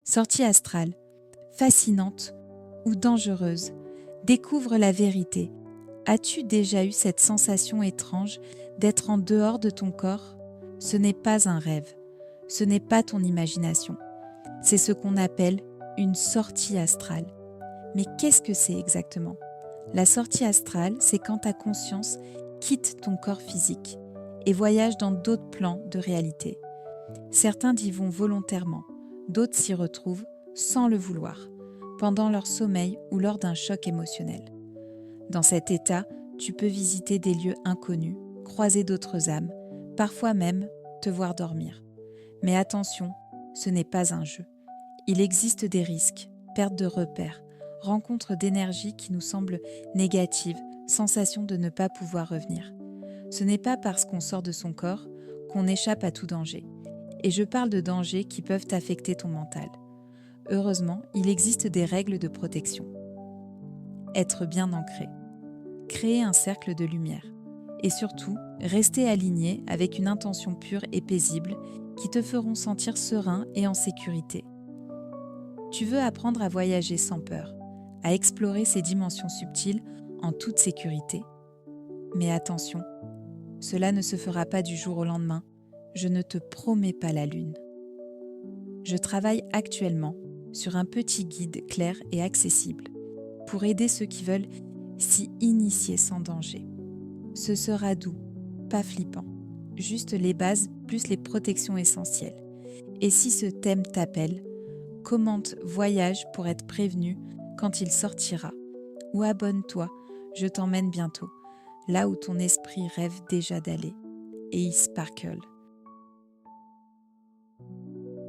Sortie astrale, fascinante ou dangereuse, découvre la vérité. As-tu déjà eu cette sensation étrange d'être en dehors de ton corps ? Ce n'est pas un rêve, ce n'est pas ton imagination. C'est ce qu'on appelle une sortie astrale. Mais qu'est-ce que c'est exactement ? La sortie astrale, c'est quand ta conscience quitte ton corps physique et voyage dans d'autres plans de réalité. Certains y vont volontairement, d'autres s'y retrouvent sans le vouloir, pendant leur sommeil ou lors d'un choc émotionnel. Dans cet état, tu peux visiter des lieux inconnus, croiser d'autres âmes, parfois même te voir dormir. Mais attention, ce n'est pas un jeu. Il existe des risques, perte de repères, rencontre d'énergie qui nous semblent négatives, sensation de ne pas pouvoir revenir. Ce n'est pas parce qu'on sort de son corps qu'on échappe à tout danger. Et je parle de dangers qui peuvent affecter ton mental. Heureusement, il existe des règles de protection. Être bien ancré, créer un cercle de lumière et surtout, rester aligné avec une intention pure et paisible qui te feront sentir serein et en sécurité. Tu veux apprendre à voyager sans peur, à explorer ces dimensions subtiles en toute sécurité. Mais attention, cela ne se fera pas du jour au lendemain. Je ne te promets pas la lune. Je travaille actuellement sur un petit guide clair et accessible pour aider ceux qui veulent s'y initier sans danger. Ce sera doux, pas flippant, juste les bases plus les protections essentielles. Et si ce thème t'appelle, commente Voyage pour être prévenu quand il sortira. Ou abonne-toi, je t'emmène bientôt, là où ton esprit rêve déjà d'aller. Et il sparkle.